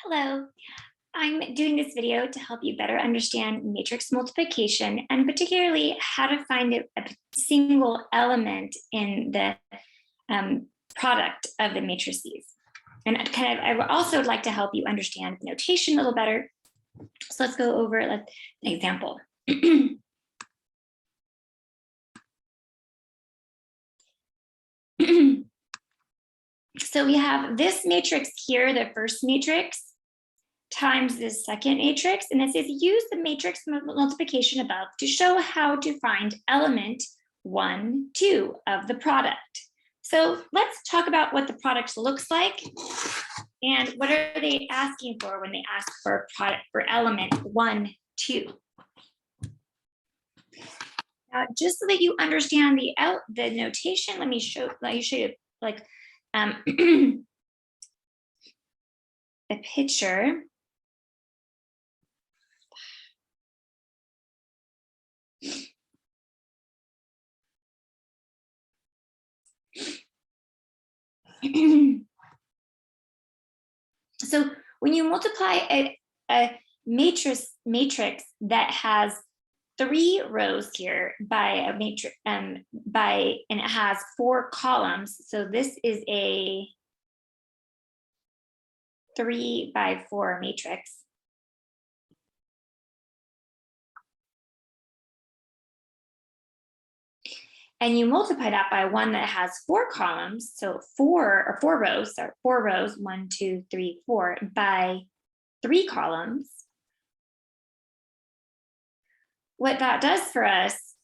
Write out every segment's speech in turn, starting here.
Hello, I'm doing this video to help you better understand matrix multiplication and particularly how to find a single element in the product of the matrices. And I would also like to help you understand notation a little better. So let's go over an example. So we have this matrix here, the first matrix, times this second matrix, and it says use the matrix multiplication above to show how to find element 1, 2 of the product. So let's talk about what the product looks like and what are they asking for when they ask for a product for element 1, 2. Now, just so that you understand the notation, let me show you like the picture. So when you multiply a matrix that has 3 rows here by a matrix and it has 4 columns, so this is a 3 by 4 matrix. And you multiply that by one that has 4 columns, so 4 rows, 1, 2, 3, 4, by 3 columns. What that does for us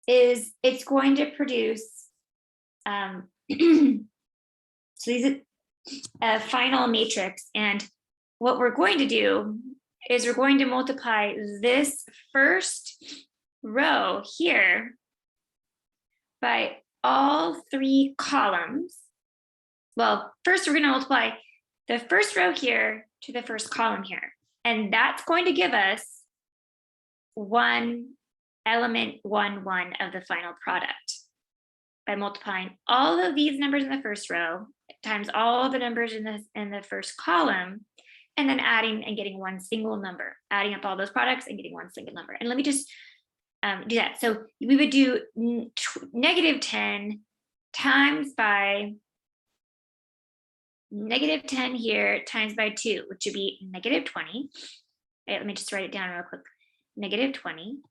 is it's going to produce, so these are a final matrix. And what we're going to do is we're going to multiply this first row here by all 3 columns. Well, first we're going to multiply the first row here to the first column here. And that's going to give us element 1, 1 of the final product by multiplying all of these numbers in the first row times all the numbers in the first column, and then adding and getting one single number, adding up all those products and getting one single number. And let me just do that. So we would do -10 times by -10 here times by 2, which would be -20. Okay, let me just write it down real quick. -20.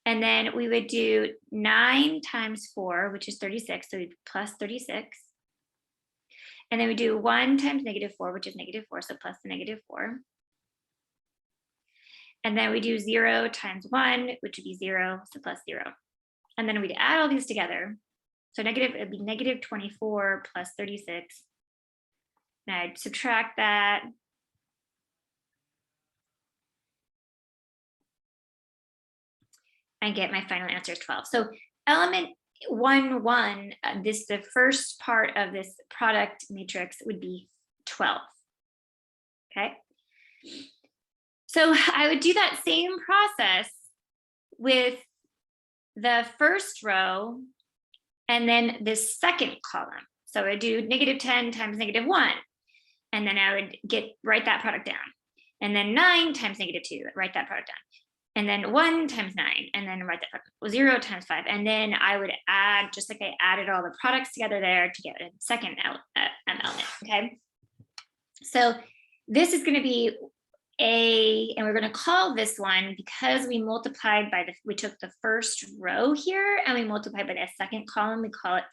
And then we would do 9 times 4, which is 36. So we plus 36. And then we do 1 times -4, which is -4. So plus the -4. And then we do 0 times 1, which would be 0, so plus 0. And then we'd add all these together. So it'd be -24 plus 36. And I'd subtract that. And get my final answer is 12. So element 1, 1, the first part of this product matrix would be 12. Okay. So I would do that same process with the first row and then this second column. So I do -10 times -1, and then I would write that product down. And then 9 times -2, write that product down. And then 1 times 9, and then write that product. 0 times 5. And then I would add, just like I added all the products together there to get a second element, okay? So this is gonna be and we're going to call this one, because we multiplied we took the first row here and we multiplied by the second column, we call it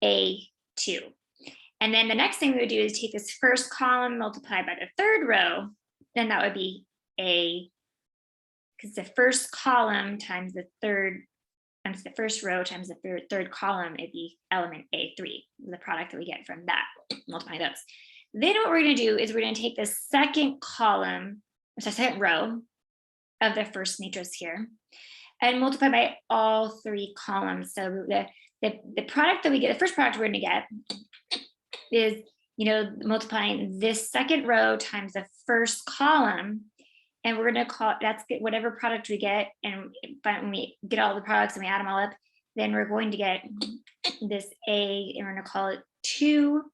A2. And then the next thing we would do is take this first column, multiply by the third row, then that would be because the first column times the first row times the third column, it'd be element A3, the product that we get from that, multiply those. Then what we're going to do is we're going to take the second column, or second row of the first matrix here, and multiply by all 3 columns. So the product that we get, the first product we're going to get is, multiplying this second row times the first column, and we're going to call whatever product we get. And when we get all the products and we add them all up, then we're going to get this A, and we're going to call it 2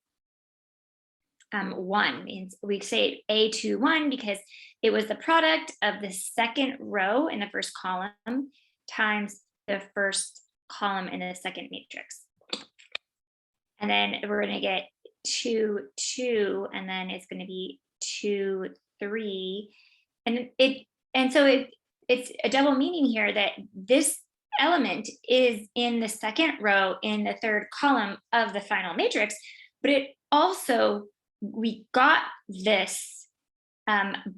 1. And we say A21 because it was the product of the second row in the first column times the first column in the second matrix. And then we're going to get 2, 2, and then it's going to be 2, 3. And so it's a double meaning here that this element is in the second row in the third column of the final matrix, but it also, we got this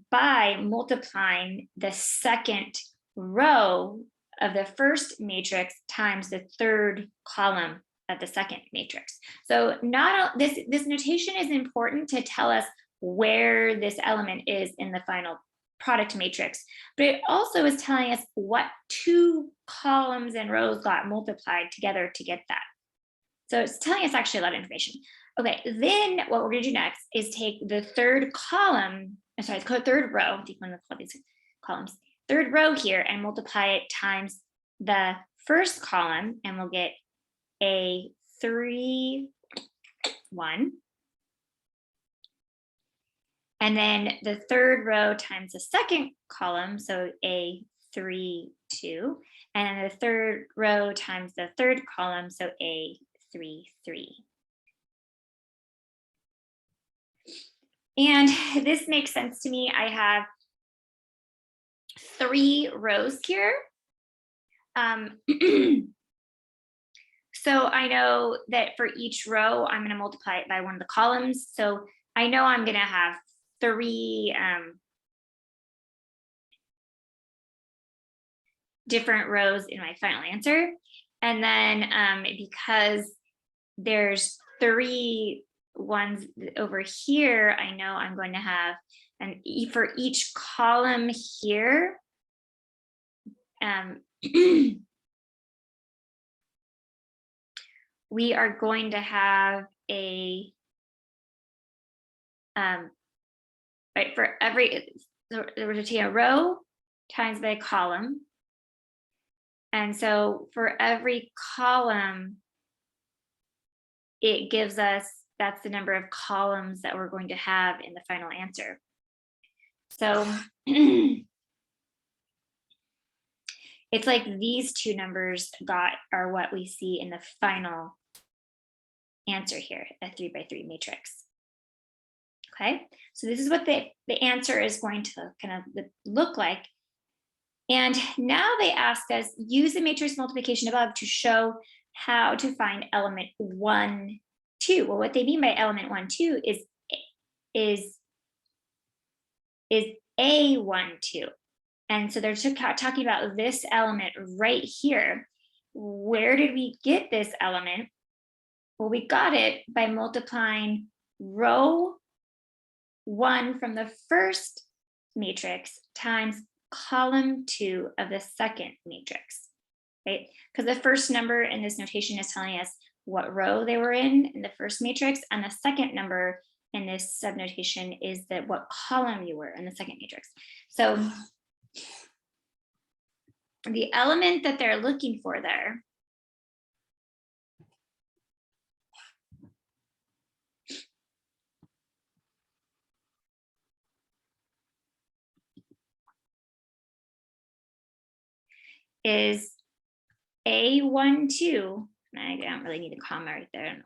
by multiplying the second row of the first matrix times the third column of the second matrix. So this notation is important to tell us where this element is in the final product matrix, but it also is telling us what 2 columns and rows got multiplied together to get that. So it's telling us actually a lot of information. Okay, then what we're going to do next is take the third column, sorry, it's called third row, I think one of these columns, third row here, and multiply it times the first column, and we'll get a 3, 1. And then the third row times the second column, so a 3, 2. And then the third row times the third column, so a 3, 3. And this makes sense to me. I have 3 rows here. So I know that for each row, I'm going to multiply it by one of the columns. So I know I'm going to have 3 different rows in my final answer. And then because there's 3 ones over here, I know I'm going to have, and for each column here, we are going to have a, right, for every, so we're going to take a row times by a column. And so for every column, it gives us, that's the number of columns that we're going to have in the final answer. So it's like these 2 numbers are what we see in the final answer here, a 3 by 3 matrix. Okay, so this is what the answer is going to kind of look like. And now they ask us, use the matrix multiplication above to show how to find element 1, 2. Well, what they mean by element 1, 2 is A1, 2. And so they're talking about this element right here. Where did we get this element? Well, we got it by multiplying row 1 from the first matrix times column 2 of the second matrix, right? Because the first number in this notation is telling us what row they were in the first matrix, and the second number in this subnotation is that what column you were in the second matrix. So the element that they're looking for there is A1, 2. I don't really need a comma right there anyway.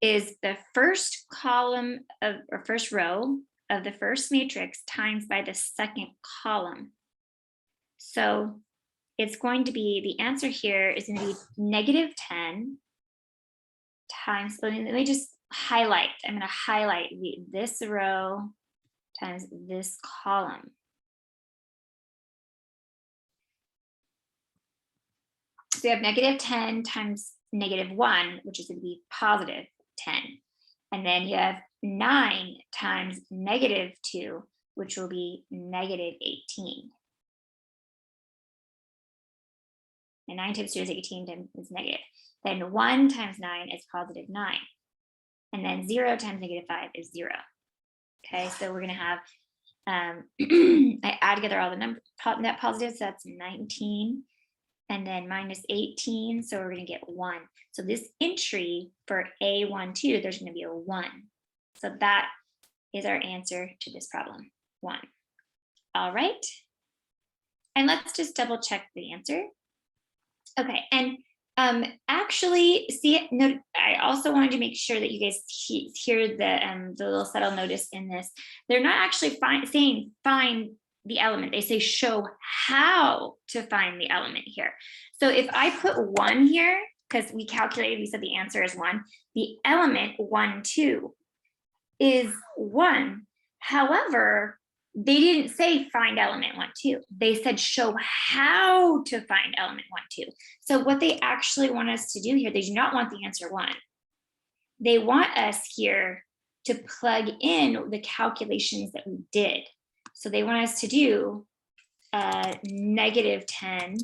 Is the first column of, or first row of the first matrix times by the second column. So it's going to be, the answer here is going to be -10 times, let me just highlight, I'm going to highlight this row times this column. So we have -10 times -1, which is going to be +10. And then you have 9 times -2, which will be -18. And 9 times 2 is 18, is negative. Then 1 times 9 is +9. And then 0 times -5 is 0. Okay, so we're going to have, I add together all the net positives, so that's 19. and then minus 18. So we're going to get 1. So this entry for A12, there's going to be a 1. So that is our answer to this problem, 1. All right. And let's just double check the answer. Okay, and actually, see it. No, I also wanted to make sure that you guys hear the little subtle notice in this. They're not actually saying find the element. They say show how to find the element here. So if I put 1 here, because we calculated, we said the answer is 1. The element 1, 2 is 1. However, they didn't say find element 1, 2. They said show how to find element 1, 2. So what they actually want us to do here, they do not want the answer 1. They want us here to plug in the calculations that we did. So they want us to do negative 10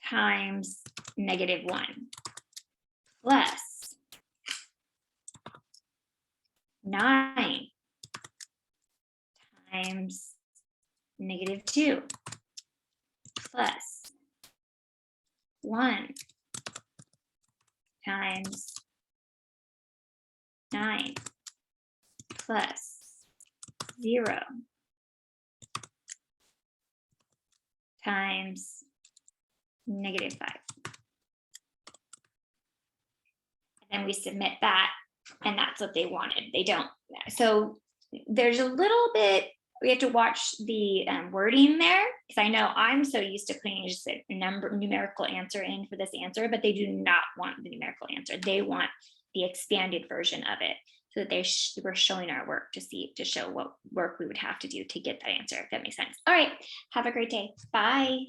times negative 1 plus 9 times negative 2 plus 1 times 9 plus 0 times negative 5. And then we submit that, and that's what they wanted. They don't. So there's a little bit, we have to watch the wording there, because I know I'm so used to putting just a numerical answer in for this answer, but they do not want the numerical answer. They want the expanded version of it, so that we're showing our work to show what work we would have to do to get that answer, if that makes sense. All right, have a great day. Bye.